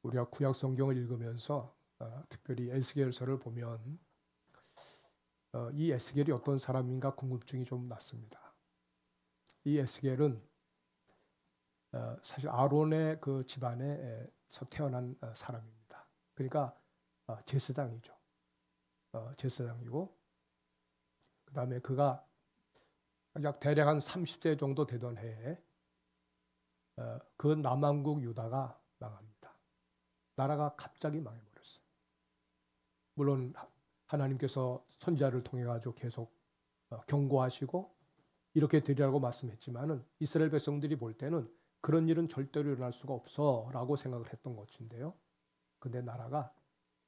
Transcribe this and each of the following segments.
우리가 구약 성경을 읽으면서 특별히 에스겔서를 보면 이 에스겔이 어떤 사람인가 궁금증이 좀 났습니다. 이 에스겔은 사실 아론의 그 집안에서 태어난 사람입니다. 그러니까 제사장이죠. 제사장이고 그 다음에 그가 약 대략 한 30세 정도 되던 해에 그 남왕국 유다가 망합니다. 나라가 갑자기 망해버렸어요. 물론 하나님께서 선지자를 통해 가지고 계속 경고하시고 이렇게 되리라고 말씀했지만은 이스라엘 백성들이 볼 때는 그런 일은 절대로 일어날 수가 없어라고 생각을 했던 것인데요. 근데 나라가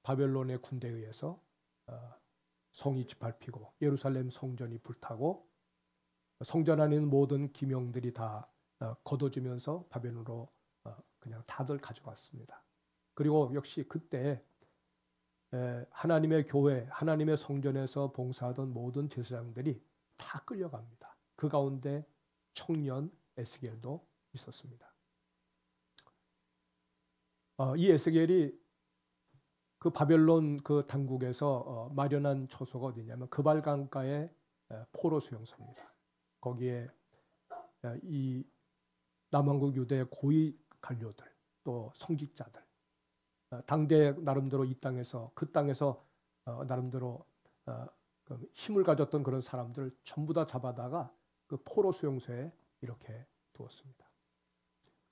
바벨론의 군대에 의해서 성이 짓밟히고 예루살렘 성전이 불타고 성전 안에 있는 모든 기명들이 다 걷어지면서 바벨론으로 그냥 다들 가져갔습니다. 그리고 역시 그때 하나님의 교회, 하나님의 성전에서 봉사하던 모든 제사장들이 다 끌려갑니다. 그 가운데 청년 에스겔도 있었습니다. 이 에스겔이 그 바벨론 그 당국에서 마련한 처소가 어디냐면 그발 강가의 포로 수용소입니다. 거기에 이 남왕국 유대의 고위 관료들 또 성직자들 당대 나름대로 이 땅에서 그 땅에서 나름대로 힘을 가졌던 그런 사람들을 전부 다 잡아다가 그 포로 수용소에 이렇게 두었습니다.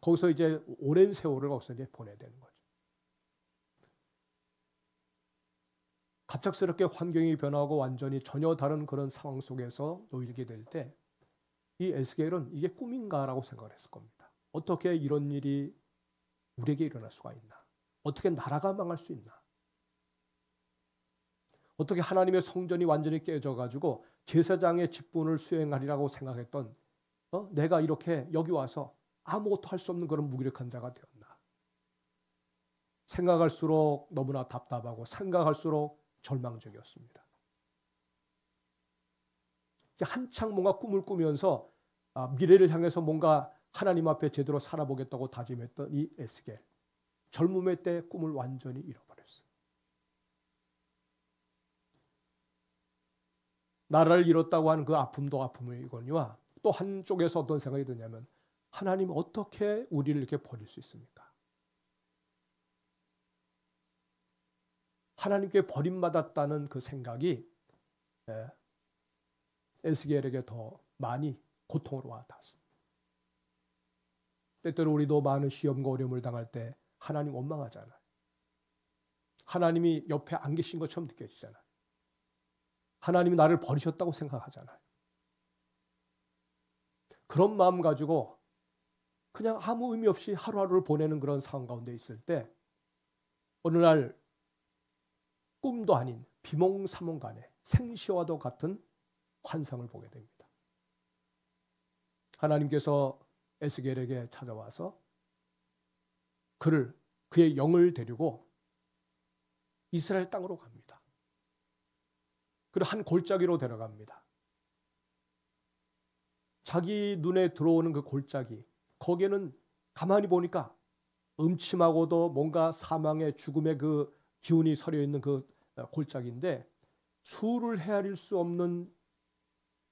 거기서 이제 오랜 세월을 거기서 이제 보내야 되는 거죠. 갑작스럽게 환경이 변하고 완전히 전혀 다른 그런 상황 속에서 놓이게 될 때 이 에스겔은 이게 꿈인가라고 생각을 했을 겁니다. 어떻게 이런 일이 우리에게 일어날 수가 있나? 어떻게 나라가 망할 수 있나? 어떻게 하나님의 성전이 완전히 깨져가지고 제사장의 직분을 수행하리라고 생각했던 내가 이렇게 여기 와서 아무것도 할 수 없는 그런 무기력한 자가 되었나? 생각할수록 너무나 답답하고 생각할수록 절망적이었습니다. 한창 뭔가 꿈을 꾸면서 미래를 향해서 뭔가 하나님 앞에 제대로 살아보겠다고 다짐했던 이 에스겔. 젊음의 때 꿈을 완전히 잃어버렸어요. 나라를 잃었다고 하는 그 아픔도 아픔이거니와 또 한쪽에서 어떤 생각이 드냐면 하나님 어떻게 우리를 이렇게 버릴 수 있습니까? 하나님께 버림받았다는 그 생각이 에스겔에게 더 많이 고통으로 와닿았습니다. 때때로 우리도 많은 시험과 어려움을 당할 때 하나님 원망하잖아요. 하나님이 옆에 안 계신 것처럼 느껴지잖아요. 하나님이 나를 버리셨다고 생각하잖아요. 그런 마음 가지고 그냥 아무 의미 없이 하루하루를 보내는 그런 상황 가운데 있을 때 어느 날 꿈도 아닌 비몽사몽간에 생시와도 같은 환상을 보게 됩니다. 하나님께서 에스겔에게 찾아와서 그의 영을 데리고 이스라엘 땅으로 갑니다. 그리고 한 골짜기로 데려갑니다. 자기 눈에 들어오는 그 골짜기, 거기에는 가만히 보니까 음침하고도 뭔가 사망의 죽음의 그 기운이 서려 있는 그 골짜기인데 수를 헤아릴 수 없는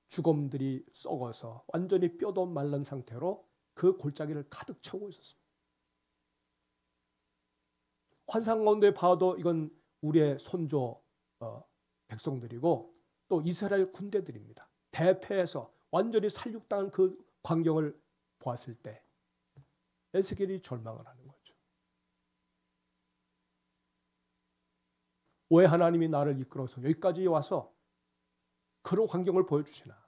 죽음들이 썩어서 완전히 뼈도 말른 상태로 그 골짜기를 가득 채우고 있었습니다. 환상 가운데 봐도 이건 우리의 손조 백성들이고 또 이스라엘 군대들입니다. 대패해서 완전히 살육당한 그 광경을 보았을 때 에스겔이 절망을 하는 거죠. 왜 하나님이 나를 이끌어서 여기까지 와서 그런 환경을 보여주시나?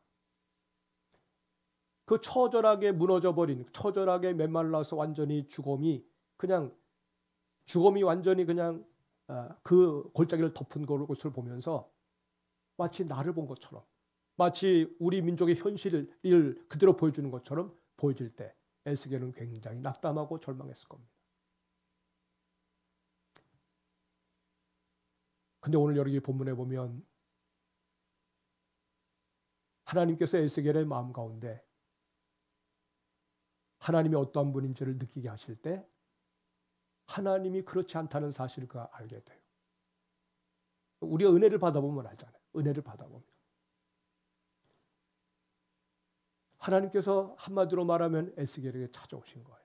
그 처절하게 무너져버린, 처절하게 메말라서 완전히 죽음이 완전히 그냥 그 골짜기를 덮은 것을 보면서 마치 나를 본 것처럼, 마치 우리 민족의 현실을 그대로 보여주는 것처럼 보여질 때 에스겔은 굉장히 낙담하고 절망했을 겁니다. 근데 오늘 여기 본문에 보면 하나님께서 에스겔의 마음 가운데 하나님이 어떠한 분인지를 느끼게 하실 때 하나님이 그렇지 않다는 사실을 그가 알게 돼요. 우리가 은혜를 받아보면 알잖아요. 은혜를 받아보면. 하나님께서 한마디로 말하면 에스겔에게 찾아오신 거예요.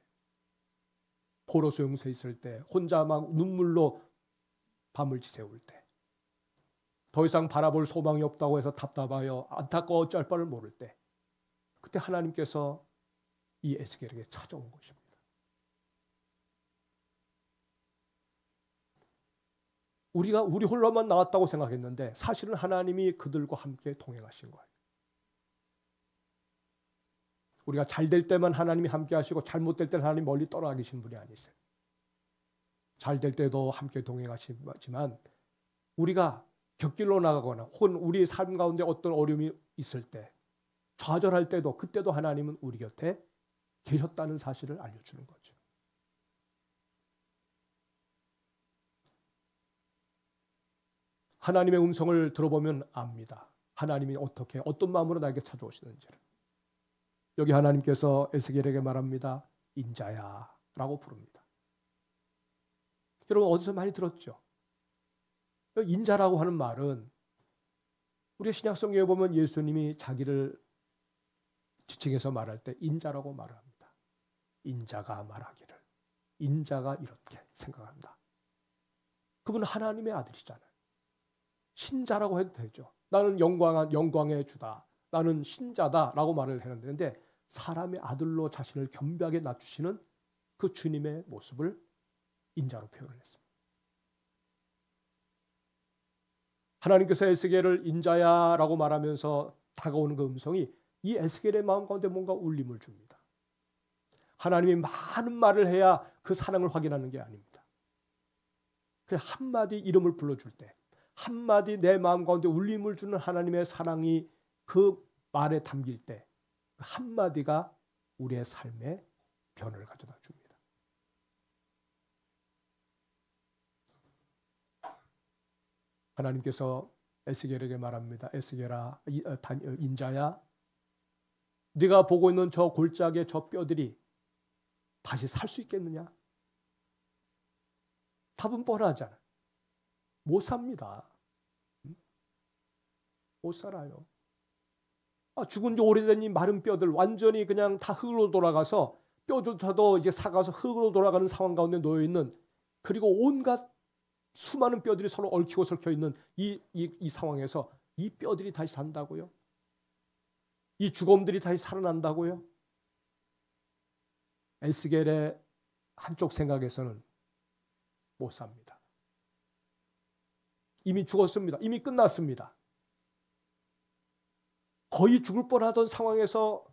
포로 수용소에 있을 때, 혼자 막 눈물로 밤을 지새울 때, 더 이상 바라볼 소망이 없다고 해서 답답하여 안타까워 어쩔 바를 모를 때, 그때 하나님께서 이 에스겔에게 찾아온 것입니다. 우리가 우리 홀로만 나왔다고 생각했는데 사실은 하나님이 그들과 함께 동행하신 거예요. 우리가 잘 될 때만 하나님이 함께 하시고 잘못될 때는 하나님 멀리 떠나 계신 분이 아니세요. 잘 될 때도 함께 동행하시지만 우리가 곁길로 나가거나 혹은 우리 삶 가운데 어떤 어려움이 있을 때, 좌절할 때도 그때도 하나님은 우리 곁에 계셨다는 사실을 알려주는 거죠. 하나님의 음성을 들어보면 압니다. 하나님이 어떻게 어떤 마음으로 나에게 찾아오시는지를. 여기 하나님께서 에스겔에게 말합니다. 인자야 라고 부릅니다. 여러분 어디서 많이 들었죠? 인자라고 하는 말은 우리 신약성경에 보면 예수님이 자기를 지칭해서 말할 때 인자라고 말을 합니다. 인자가 말하기를 인자가 이렇게 생각한다. 그분은 하나님의 아들이잖아요. 신자라고 해도 되죠. 나는 영광의 주다. 나는 신자다라고 말을 했는데 사람의 아들로 자신을 겸비하게 낮추시는 그 주님의 모습을 인자로 표현을 했습니다. 하나님께서 에스겔을 인자야라고 말하면서 다가오는 그 음성이 이 에스겔의 마음 가운데 뭔가 울림을 줍니다. 하나님이 많은 말을 해야 그 사랑을 확인하는 게 아닙니다. 그냥 한마디 이름을 불러줄 때, 한마디 내 마음 가운데 울림을 주는 하나님의 사랑이 그 말에 담길 때 그 한마디가 우리의 삶에 변화를 가져다 줍니다. 하나님께서 에스겔에게 말합니다. 에스겔아, 인자야, 네가 보고 있는 저 골짜기의 저 뼈들이 다시 살 수 있겠느냐? 답은 뻔하잖아요. 못 삽니다. 못 살아요. 죽은 지 오래된 이 마른 뼈들 완전히 그냥 다 흙으로 돌아가서 뼈조차도 이제 삭아서 흙으로 돌아가는 상황 가운데 놓여 있는, 그리고 온갖 수많은 뼈들이 서로 얽히고 설켜 있는 이 상황에서 이 뼈들이 다시 산다고요? 이 죽음들이 다시 살아난다고요? 에스겔의 한쪽 생각에서는 못 삽니다. 이미 죽었습니다. 이미 끝났습니다. 거의 죽을 뻔하던 상황에서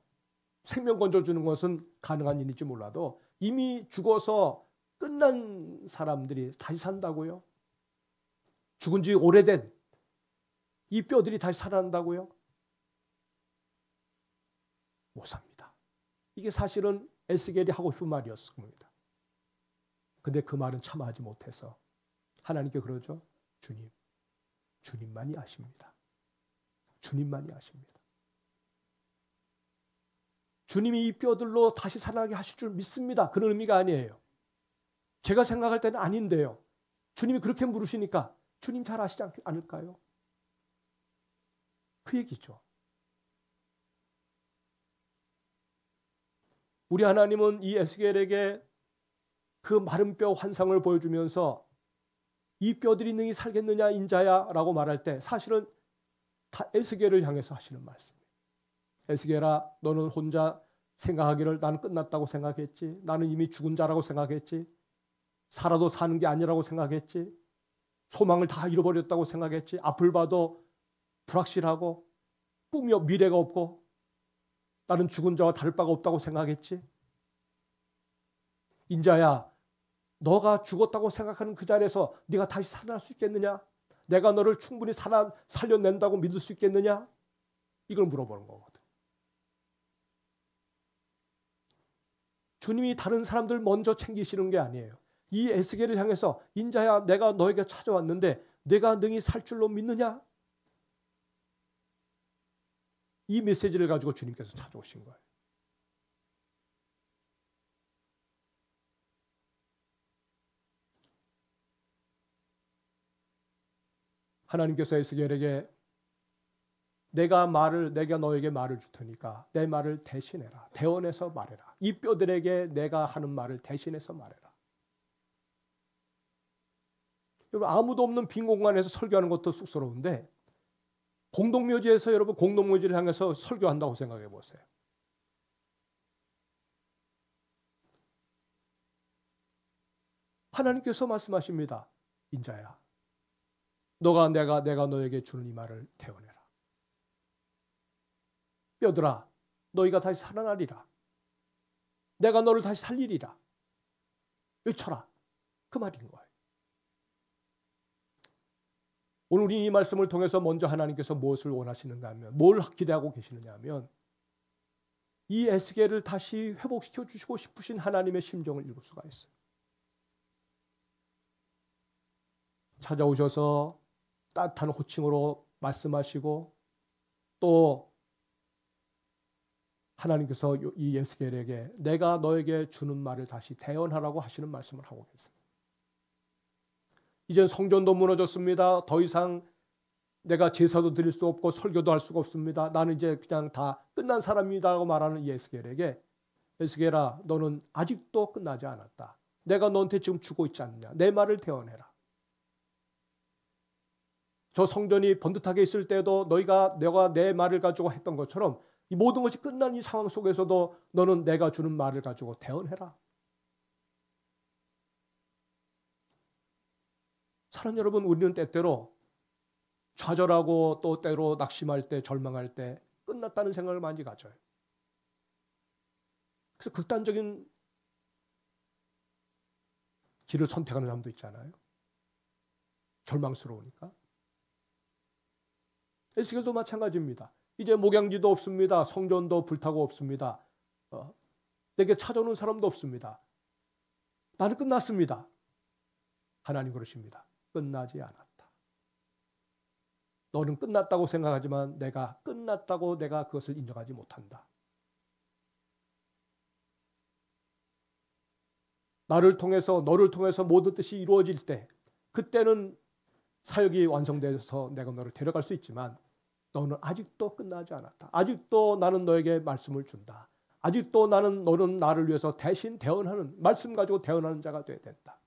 생명 건져주는 것은 가능한 일일지 몰라도 이미 죽어서 끝난 사람들이 다시 산다고요? 죽은 지 오래된 이 뼈들이 다시 살아난다고요? 못 삽니다. 이게 사실은 에스겔이 하고 싶은 말이었습니다. 근데 그 말은 참아하지 못해서 하나님께 그러죠. 주님만이 아십니다. 주님만이 아십니다. 주님이 이 뼈들로 다시 살아나게 하실 줄 믿습니다. 그런 의미가 아니에요. 제가 생각할 때는 아닌데요. 주님이 그렇게 물으시니까 주님 잘 아시지 않을까요? 그 얘기죠. 우리 하나님은 이 에스겔에게 그 마른 뼈 환상을 보여주면서 이 뼈들이 능히 살겠느냐 인자야 라고 말할 때 사실은 다 에스겔을 향해서 하시는 말씀이에요. 에스겔아, 너는 혼자 생각하기를 나는 끝났다고 생각했지. 나는 이미 죽은 자라고 생각했지. 살아도 사는 게 아니라고 생각했지. 소망을 다 잃어버렸다고 생각했지. 앞을 봐도 불확실하고 꿈이 미래가 없고 나는 죽은 자와 다를 바가 없다고 생각했지. 인자야, 너가 죽었다고 생각하는 그 자리에서 네가 다시 살아날 수 있겠느냐? 내가 너를 충분히 살려낸다고 믿을 수 있겠느냐? 이걸 물어보는 거거든. 주님이 다른 사람들 먼저 챙기시는 게 아니에요. 이 에스겔을 향해서 인자야, 내가 너에게 찾아왔는데 내가 능히 살 줄로 믿느냐? 이 메시지를 가지고 주님께서 찾아오신 거예요. 하나님께서 에스겔에게 내가 너에게 말을 줄 테니까 내 말을 대신해라. 대언해서 말해라. 이 뼈들에게 내가 하는 말을 대신해서 말해라. 여러분, 아무도 없는 빈 공간에서 설교하는 것도 쑥스러운데 공동묘지에서 여러분 공동묘지를 향해서 설교한다고 생각해 보세요. 하나님께서 말씀하십니다. 인자야, 내가 너에게 주는 이 말을 대언해라. 뼈들아, 너희가 다시 살아나리라. 내가 너를 다시 살리리라. 외쳐라. 그 말인 거예요. 오늘 우리 이 말씀을 통해서 먼저 하나님께서 무엇을 원하시는가 하면, 뭘 기대하고 계시느냐 하면, 이 에스겔을 다시 회복시켜 주시고 싶으신 하나님의 심정을 읽을 수가 있어요. 찾아오셔서 따뜻한 호칭으로 말씀하시고, 또 하나님께서 이 에스겔에게 내가 너에게 주는 말을 다시 대언하라고 하시는 말씀을 하고 계세요. 이젠 성전도 무너졌습니다. 더 이상 내가 제사도 드릴 수 없고 설교도 할 수가 없습니다. 나는 이제 그냥 다 끝난 사람이라고 말하는 이 에스겔에게, 에스겔아, 너는 아직도 끝나지 않았다. 내가 너한테 지금 주고 있지 않느냐. 내 말을 대언해라. 저 성전이 번듯하게 있을 때도 내가 내 말을 가지고 했던 것처럼 이 모든 것이 끝난 이 상황 속에서도 너는 내가 주는 말을 가지고 대언해라. 사랑 여러분, 우리는 때때로 좌절하고 또 때로 낙심할 때, 절망할 때 끝났다는 생각을 많이 가져요. 그래서 극단적인 길을 선택하는 사람도 있잖아요. 절망스러우니까. 에스겔도 마찬가지입니다. 이제 목양지도 없습니다. 성전도 불타고 없습니다. 내게 찾아오는 사람도 없습니다. 나는 끝났습니다. 하나님 그러십니다. 끝나지 않았다. 너는 끝났다고 생각하지만 내가 끝났다고 내가 그것을 인정하지 못한다. 너를 통해서 모든 뜻이 이루어질 때, 그때는 사역이 완성돼서 내가 너를 데려갈 수 있지만 너는 아직도 끝나지 않았다. 아직도 나는 너에게 말씀을 준다. 아직도 너는 나를 위해서 대신 대언하는, 말씀 가지고 대언하는 자가 되어야 된다.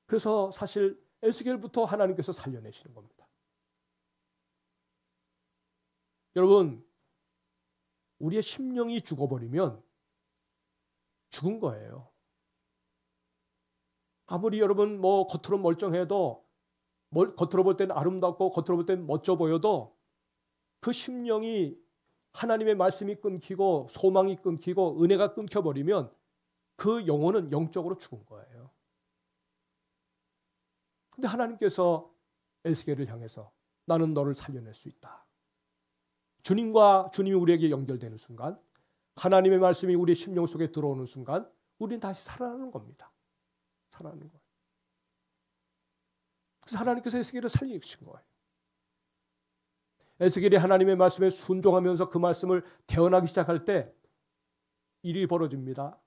그래서 사실 에스겔부터 하나님께서 살려내시는 겁니다. 여러분, 우리의 심령이 죽어버리면 죽은 거예요. 아무리 여러분 겉으로 멀쩡해도, 겉으로 볼 때는 아름답고 겉으로 볼 때는 멋져 보여도 그 심령이 하나님의 말씀이 끊기고 소망이 끊기고 은혜가 끊겨버리면 그 영혼은 영적으로 죽은 거예요. 근데 하나님께서 에스겔을 향해서 나는 너를 살려낼 수 있다. 주님이 우리에게 연결되는 순간, 하나님의 말씀이 우리의 심령 속에 들어오는 순간 우리는 다시 살아나는 겁니다. 살아나는 거예요. 그래서 하나님께서 에스겔을 살리신 거예요. 에스겔이 하나님의 말씀에 순종하면서 그 말씀을 대언하기 시작할 때 일이 벌어집니다.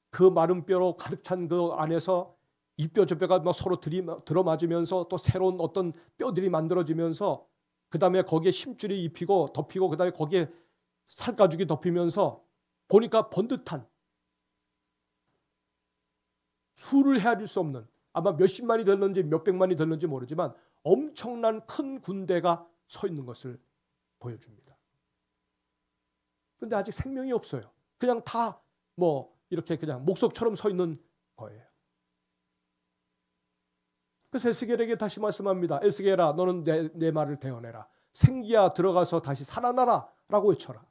그 마른 뼈로 가득 찬 그 안에서 이 뼈 저 뼈가 서로 들어맞으면서 또 새로운 어떤 뼈들이 만들어지면서 그 다음에 거기에 힘줄이 덮이고 그 다음에 거기에 살가죽이 덮이면서 보니까 번듯한, 수를 헤아릴 수 없는, 아마 몇십만이 됐는지 몇백만이 됐는지 모르지만 엄청난 큰 군대가 서 있는 것을 보여줍니다. 그런데 아직 생명이 없어요. 그냥 다 이렇게 그냥 목석처럼 서 있는 거예요. 그래서 에스겔에게 다시 말씀합니다. 에스겔아, 너는 내 말을 대언해라. 생기야, 들어가서 다시 살아나라 라고 외쳐라.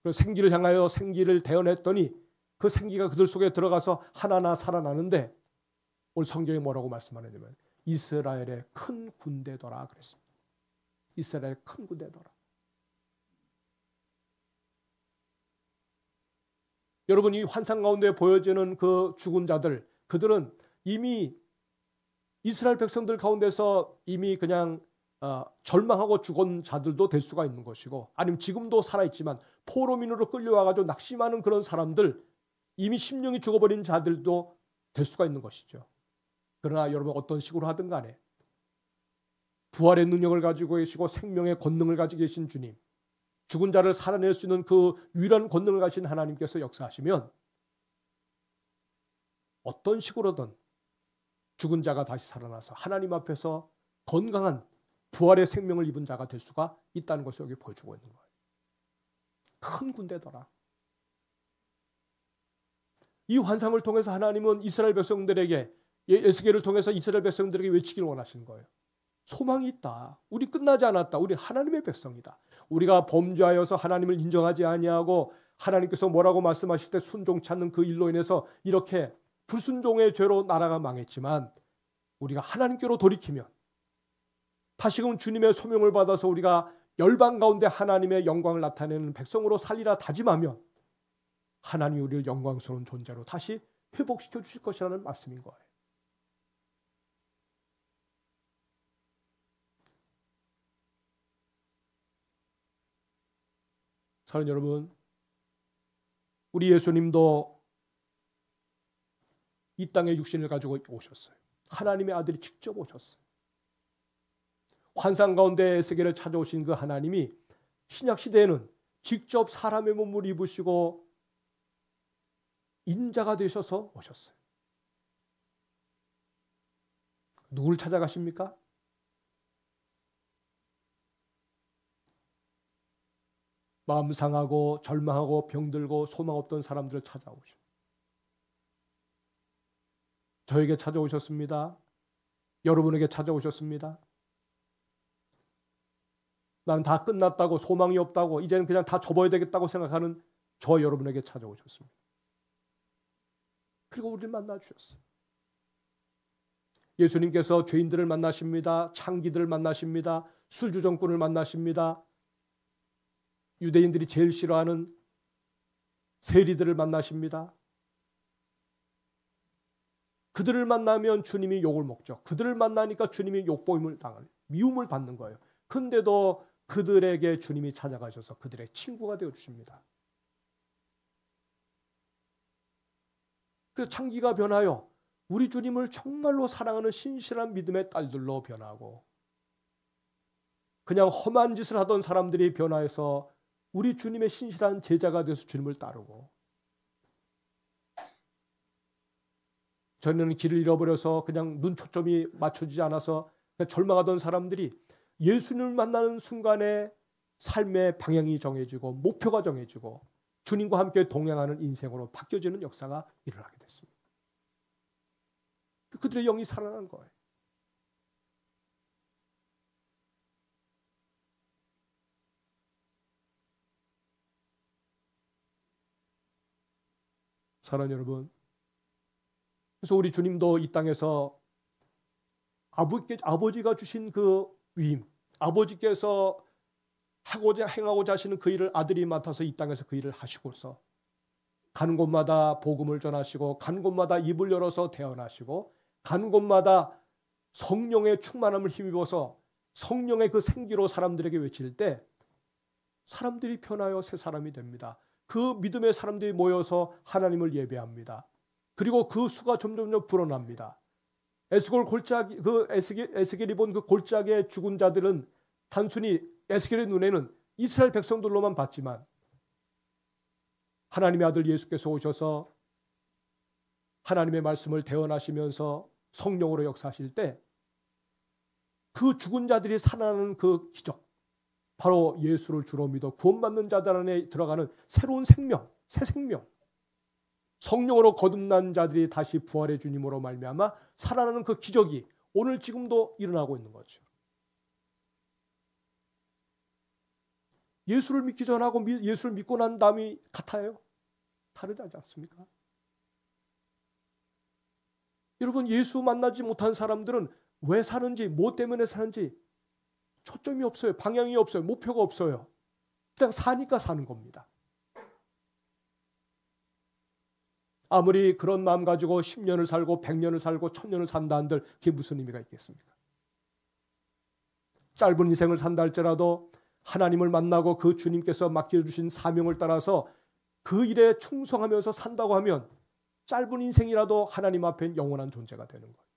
그래서 생기를 향하여 생기를 대언했더니 그 생기가 그들 속에 들어가서 하나하나 살아나는데, 오늘 성경에 뭐라고 말씀하냐면 이스라엘의 큰 군대더라 그랬습니다. 이스라엘의 큰 군대더라. 여러분, 이 환상 가운데 보여지는 그 죽은 자들, 그들은 이미 이스라엘 백성들 가운데서 이미 그냥 절망하고 죽은 자들도 될 수가 있는 것이고, 아니면 지금도 살아있지만 포로민으로 끌려와가지고 낙심하는 그런 사람들, 이미 심령이 죽어버린 자들도 될 수가 있는 것이죠. 그러나 여러분, 어떤 식으로 하든 간에 부활의 능력을 가지고 계시고 생명의 권능을 가지고 계신 주님, 죽은 자를 살아낼 수 있는 그 유일한 권능을 가진 하나님께서 역사하시면 어떤 식으로든 죽은 자가 다시 살아나서 하나님 앞에서 건강한 부활의 생명을 입은 자가 될 수가 있다는 것을 여기 보여주고 있는 거예요. 큰 군대더라. 이 환상을 통해서 하나님은 이스라엘 백성들에게, 에스겔을 통해서 이스라엘 백성들에게 외치기를 원하시는 거예요. 소망이 있다. 우리 끝나지 않았다. 우리 하나님의 백성이다. 우리가 범죄하여서 하나님을 인정하지 아니하고 하나님께서 뭐라고 말씀하실 때 순종치 않는 그 일로 인해서 이렇게 불순종의 죄로 나라가 망했지만, 우리가 하나님께로 돌이키면 다시금 주님의 소명을 받아서 우리가 열방 가운데 하나님의 영광을 나타내는 백성으로 살리라 다짐하면 하나님이 우리를 영광스러운 존재로 다시 회복시켜 주실 것이라는 말씀인 거예요. 사랑하는 여러분, 우리 예수님도 이 땅에 육신을 가지고 오셨어요. 하나님의 아들이 직접 오셨어요. 환상 가운데 에스겔을 찾아오신 그 하나님이 신약 시대에는 직접 사람의 몸을 입으시고 인자가 되셔서 오셨어요. 누굴 찾아가십니까? 마음 상하고 절망하고 병들고 소망 없던 사람들을 찾아오셔. 저에게 찾아오셨습니다. 여러분에게 찾아오셨습니다. 나는 다 끝났다고, 소망이 없다고, 이제는 그냥 다 접어야 되겠다고 생각하는 저 여러분에게 찾아오셨습니다. 그리고 우리를 만나 주셨어요. 예수님께서 죄인들을 만나십니다. 창기들을 만나십니다. 술주정꾼을 만나십니다. 유대인들이 제일 싫어하는 세리들을 만나십니다. 그들을 만나면 주님이 욕을 먹죠. 그들을 만나니까 주님이 욕보임을 당하는, 미움을 받는 거예요. 근데도 그들에게 주님이 찾아가셔서 그들의 친구가 되어 주십니다. 그래서 창기가 변하여 우리 주님을 정말로 사랑하는 신실한 믿음의 딸들로 변하고, 그냥 험한 짓을 하던 사람들이 변화해서 우리 주님의 신실한 제자가 되어서 주님을 따르고, 전에는 길을 잃어버려서 그냥 눈 초점이 맞춰지지 않아서 그냥 절망하던 사람들이 예수님을 만나는 순간에 삶의 방향이 정해지고 목표가 정해지고 주님과 함께 동행하는 인생으로 바뀌어지는 역사가 일어나게 됐습니다. 그들의 영이 살아난 거예요. 사랑하는 여러분, 그래서 우리 주님도 이 땅에서 아버지가 주신 그 위임, 아버지께서 행하고자 하시는 그 일을 아들이 맡아서 이 땅에서 그 일을 하시고서 가는 곳마다 복음을 전하시고, 가는 곳마다 입을 열어서 대언하시고, 가는 곳마다 성령의 충만함을 힘입어서 성령의 그 생기로 사람들에게 외칠 때 사람들이 변하여 새 사람이 됩니다. 그 믿음의 사람들이 모여서 하나님을 예배합니다. 그리고 그 수가 점점 불어납니다. 에스겔이 본 그 골짜기의 죽은 자들은 단순히 에스겔의 눈에는 이스라엘 백성들로만 봤지만, 하나님의 아들 예수께서 오셔서 하나님의 말씀을 대언하시면서 성령으로 역사하실 때 그 죽은 자들이 살아나는 그 기적, 바로 예수를 주로 믿어 구원받는 자들 안에 들어가는 새로운 생명, 새 생명, 성령으로 거듭난 자들이 다시 부활의 주님으로 말미암아 살아나는 그 기적이 오늘 지금도 일어나고 있는 거죠. 예수를 믿기 전하고 예수를 믿고 난 다음이 같아요? 다르지 않습니까? 여러분, 예수 만나지 못한 사람들은 왜 사는지, 뭐 때문에 사는지 초점이 없어요. 방향이 없어요. 목표가 없어요. 그냥 사니까 사는 겁니다. 아무리 그런 마음 가지고 10년을 살고 100년을 살고 1000년을 산다 한들 그게 무슨 의미가 있겠습니까? 짧은 인생을 산다 할지라도 하나님을 만나고 그 주님께서 맡겨주신 사명을 따라서 그 일에 충성하면서 산다고 하면 짧은 인생이라도 하나님 앞엔 영원한 존재가 되는 거예요.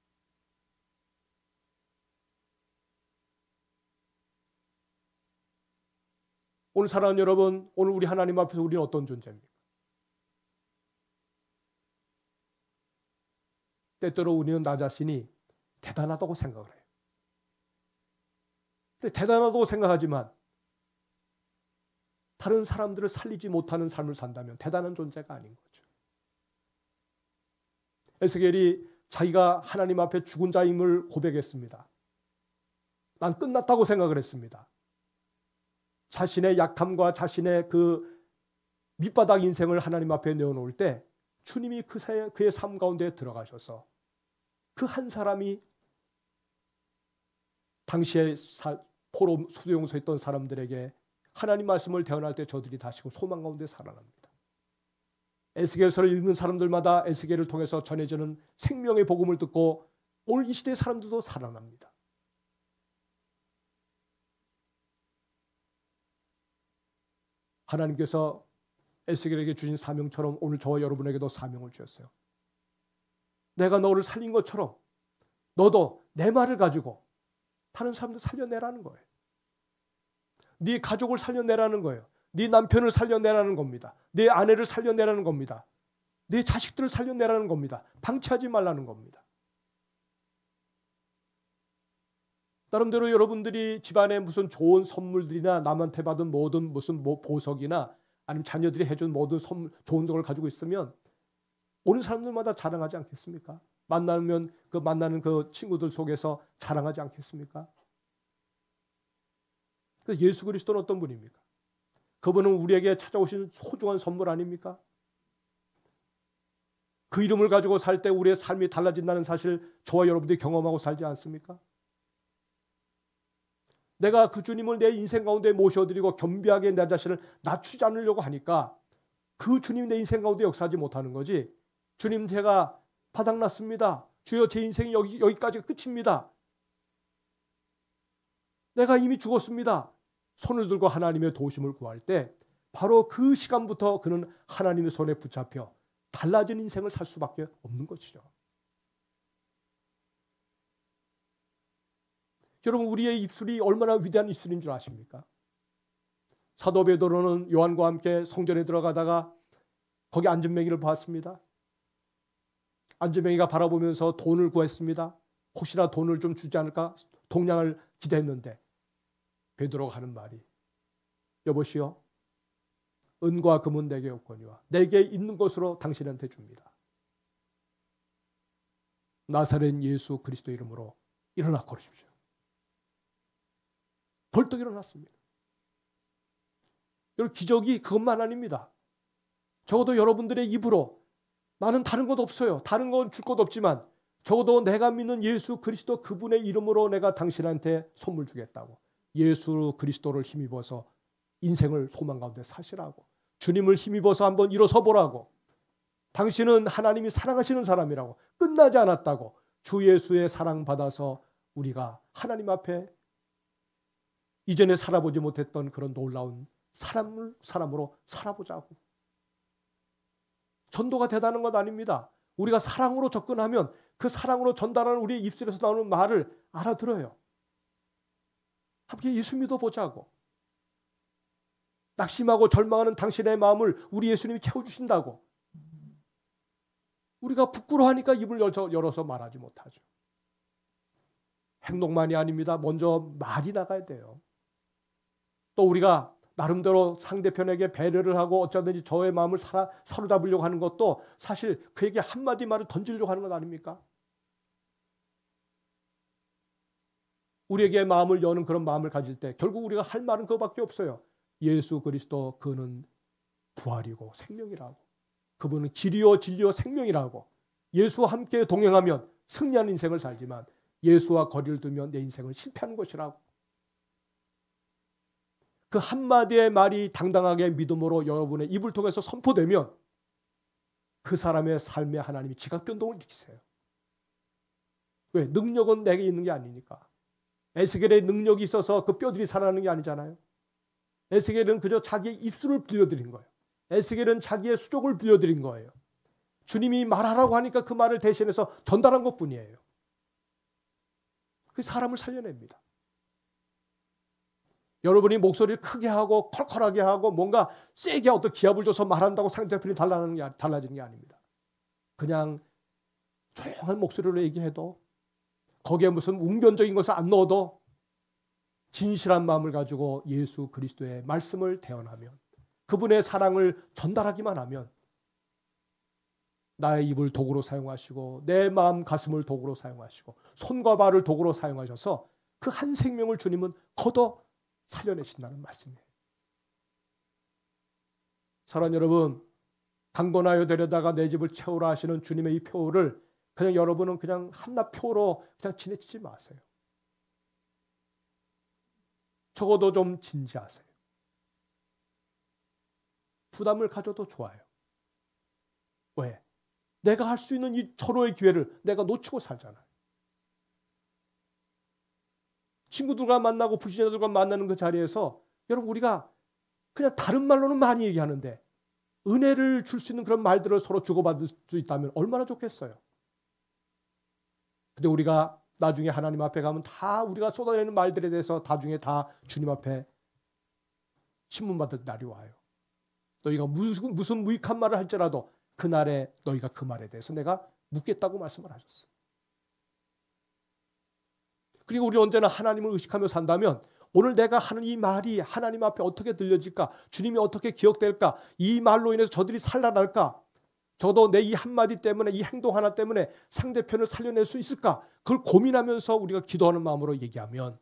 오늘 사랑하는 여러분, 오늘 우리 하나님 앞에서 우리는 어떤 존재입니까? 때때로 우리는 나 자신이 대단하다고 생각을 해요. 근데 대단하다고 생각하지만 다른 사람들을 살리지 못하는 삶을 산다면 대단한 존재가 아닌 거죠. 에스겔이 자기가 하나님 앞에 죽은 자임을 고백했습니다. 난 끝났다고 생각을 했습니다. 자신의 약함과 자신의 그 밑바닥 인생을 하나님 앞에 내어놓을 때 주님이 그의 삶 가운데 들어가셔서 그 한 사람이 당시에 포로 수용소에 있던 사람들에게 하나님 말씀을 대언할 때 저들이 다시금 소망 가운데 살아납니다. 에스겔서를 읽는 사람들마다 에스겔을 통해서 전해지는 생명의 복음을 듣고 오늘 이 시대의 사람들도 살아납니다. 하나님께서 에스겔에게 주신 사명처럼 오늘 저와 여러분에게도 사명을 주셨어요. 내가 너를 살린 것처럼 너도 내 말을 가지고 다른 사람들 살려내라는 거예요. 네 가족을 살려내라는 거예요. 네 남편을 살려내라는 겁니다. 네 아내를 살려내라는 겁니다. 네 자식들을 살려내라는 겁니다. 방치하지 말라는 겁니다. 나름대로 여러분들이 집안에 무슨 좋은 선물들이나 남한테 받은 모든 무슨 보석이나 아니면 자녀들이 해준 모든 선물, 좋은 걸 가지고 있으면 오는 사람들마다 자랑하지 않겠습니까? 만나는 그 친구들 속에서 자랑하지 않겠습니까? 예수 그리스도는 어떤 분입니까? 그분은 우리에게 찾아오신 소중한 선물 아닙니까? 그 이름을 가지고 살 때 우리의 삶이 달라진다는 사실 저와 여러분들이 경험하고 살지 않습니까? 내가 그 주님을 내 인생 가운데 모셔드리고 겸비하게 내 자신을 낮추지 않으려고 하니까 그 주님이 내 인생 가운데 역사하지 못하는 거지. 주님, 제가 바닥났습니다. 주여, 제 인생이 여기까지가 끝입니다. 내가 이미 죽었습니다. 손을 들고 하나님의 도우심을 구할 때 바로 그 시간부터 그는 하나님의 손에 붙잡혀 달라진 인생을 살 수밖에 없는 것이죠. 여러분, 우리의 입술이 얼마나 위대한 입술인 줄 아십니까? 사도 베드로는 요한과 함께 성전에 들어가다가 거기 안전뱅이를 봤습니다. 안전뱅이가 바라보면서 돈을 구했습니다. 혹시나 돈을 좀 주지 않을까 동량을 기대했는데 베드로가 하는 말이, 여보시오, 은과 금은 내게 없거니와 내게 있는 것으로 당신한테 줍니다. 나사렛 예수 그리스도 이름으로 일어나 걸으십시오. 벌떡 일어났습니다. 여러분, 기적이 그것만 아닙니다. 적어도 여러분들의 입으로 나는 다른 것 없어요. 다른 건 줄 것 없지만 적어도 내가 믿는 예수 그리스도 그분의 이름으로 내가 당신한테 선물 주겠다고. 예수 그리스도를 힘입어서 인생을 소망 가운데 사시라고. 주님을 힘입어서 한번 일어서 보라고. 당신은 하나님이 사랑하시는 사람이라고. 끝나지 않았다고. 주 예수의 사랑받아서 우리가 하나님 앞에 이전에 살아보지 못했던 그런 놀라운 사람으로 살아보자고. 전도가 대단한 것 아닙니다. 우리가 사랑으로 접근하면 그 사랑으로 전달하는 우리의 입술에서 나오는 말을 알아들어요. 함께 예수 믿어보자고. 낙심하고 절망하는 당신의 마음을 우리 예수님이 채워주신다고. 우리가 부끄러워하니까 입을 열어서 말하지 못하죠. 행동만이 아닙니다. 먼저 말이 나가야 돼요. 또 우리가 나름대로 상대편에게 배려를 하고 어쩌든지 저의 마음을 사로잡으려고 하는 것도 사실 그에게 한마디 말을 던지려고 하는 것 아닙니까? 우리에게 마음을 여는 그런 마음을 가질 때 결국 우리가 할 말은 그거밖에 없어요. 예수 그리스도 그는 부활이고 생명이라고. 그분은 길이요 진리요 생명이라고. 예수와 함께 동행하면 승리하는 인생을 살지만 예수와 거리를 두면 내 인생은 실패하는 것이라고. 그 한마디의 말이 당당하게 믿음으로 여러분의 입을 통해서 선포되면 그 사람의 삶에 하나님이 지각 변동을 일으키세요. 왜? 능력은 내게 있는 게 아니니까. 에스겔의 능력이 있어서 그 뼈들이 살아나는 게 아니잖아요. 에스겔은 그저 자기의 입술을 빌려드린 거예요. 에스겔은 자기의 수족을 빌려드린 거예요. 주님이 말하라고 하니까 그 말을 대신해서 전달한 것뿐이에요. 그 사람을 살려냅니다. 여러분이 목소리를 크게 하고 컬컬하게 하고 뭔가 세게 어떤 기합을 줘서 말한다고 상대편이 달라지는 게 아닙니다. 그냥 조용한 목소리로 얘기해도 거기에 무슨 웅변적인 것을 안 넣어도 진실한 마음을 가지고 예수 그리스도의 말씀을 대언하면, 그분의 사랑을 전달하기만 하면 나의 입을 도구로 사용하시고 내 마음 가슴을 도구로 사용하시고 손과 발을 도구로 사용하셔서 그 한 생명을 주님은 걷어 살려내신다는 말씀이에요. 사랑하는 여러분, 강권하여 데려다가 내 집을 채우라 하시는 주님의 이 표를 그냥 여러분은 그냥 한낱 표로 그냥 지내치지 마세요. 적어도 좀 진지하세요. 부담을 가져도 좋아요. 왜? 내가 할 수 있는 이 절호의 기회를 내가 놓치고 살잖아요. 친구들과 만나고 불신자들과 만나는 그 자리에서 여러분, 우리가 그냥 다른 말로는 많이 얘기하는데 은혜를 줄 수 있는 그런 말들을 서로 주고받을 수 있다면 얼마나 좋겠어요. 근데 우리가 나중에 하나님 앞에 가면 다 우리가 쏟아내는 말들에 대해서 나중에 다 주님 앞에 신문받을 날이 와요. 너희가 무슨 무익한 말을 할지라도 그날에 너희가 그 말에 대해서 내가 묻겠다고 말씀을 하셨어요. 그리고 우리 언제나 하나님을 의식하며 산다면 오늘 내가 하는 이 말이 하나님 앞에 어떻게 들려질까? 주님이 어떻게 기억될까? 이 말로 인해서 저들이 살아날까? 저도 내 이 한마디 때문에, 이 행동 하나 때문에 상대편을 살려낼 수 있을까? 그걸 고민하면서 우리가 기도하는 마음으로 얘기하면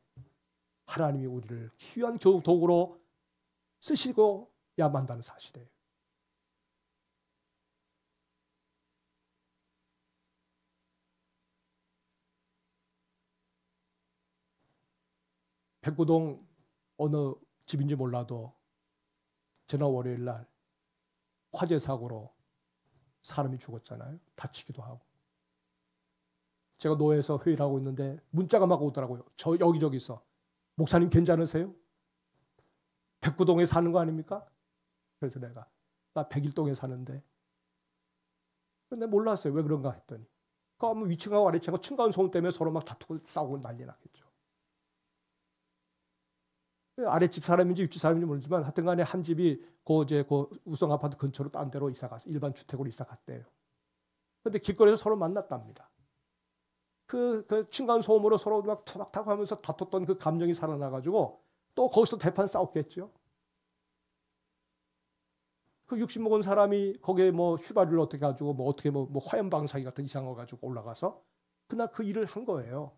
하나님이 우리를 귀한 도구로 쓰시고야 만다는 사실이에요. 백구동 어느 집인지 몰라도 지난 월요일 날 화재 사고로 사람이 죽었잖아요. 다치기도 하고. 제가 노회에서 회의를 하고 있는데 문자가 막 오더라고요. 저 여기저기서. 목사님 괜찮으세요? 백구동에 사는 거 아닙니까? 그래서 내가 나 백일동에 사는데. 근데 몰랐어요. 왜 그런가 했더니. 그 위층하고 아래층하고 층간 소음 때문에 서로 막 다투고 싸우고 난리 났겠죠. 아랫집 사람인지 윗집 사람인지 모르지만 하여튼 간에 한 집이 그 우성 아파트 근처로 딴 데로 이사 가서 일반 주택으로 이사 갔대요. 근데 길거리에서 서로 만났답니다. 그 층간 소음으로 서로 막 투박타고 하면서 다퉜던 그 감정이 살아나가지고 또 거기서 대판 싸웠겠죠. 그 60 먹은 사람이 거기에 뭐 휘발유를 어떻게 가지고 뭐 어떻게 뭐 화염방사기 같은 이상한 거 가지고 올라가서 그날 그 일을 한 거예요.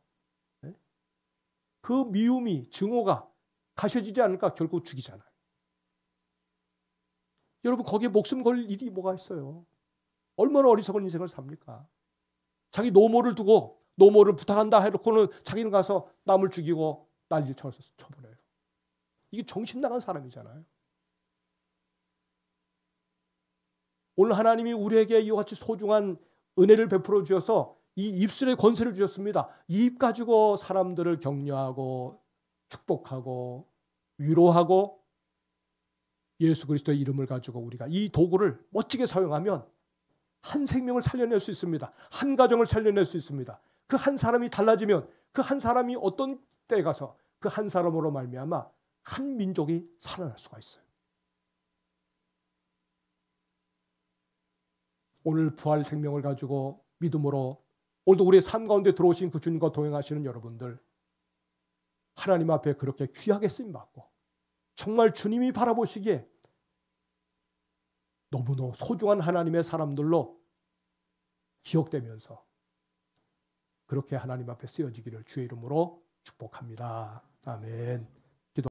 네? 그 미움이 증오가 가셔지지 않을까? 결국 죽이잖아요. 여러분, 거기에 목숨 걸 일이 뭐가 있어요? 얼마나 어리석은 인생을 삽니까? 자기 노모를 두고 노모를 부탁한다 해놓고는 자기는 가서 남을 죽이고 난리 쳐버려요. 이게 정신 나간 사람이잖아요. 오늘 하나님이 우리에게 이와 같이 소중한 은혜를 베풀어 주셔서 이 입술의 권세를 주셨습니다. 이 입 가지고 사람들을 격려하고 축복하고 위로하고 예수 그리스도의 이름을 가지고 우리가 이 도구를 멋지게 사용하면 한 생명을 살려낼 수 있습니다. 한 가정을 살려낼 수 있습니다. 그 한 사람이 달라지면 그 한 사람이 어떤 때에 가서 그 한 사람으로 말미암아 한 민족이 살아날 수가 있어요. 오늘 부활 생명을 가지고 믿음으로 오늘도 우리의 삶 가운데 들어오신 그 주님과 동행하시는 여러분들, 하나님 앞에 그렇게 귀하게 쓰임받고 정말 주님이 바라보시기에 너무너무 소중한 하나님의 사람들로 기억되면서 그렇게 하나님 앞에 쓰여지기를 주의 이름으로 축복합니다. 아멘.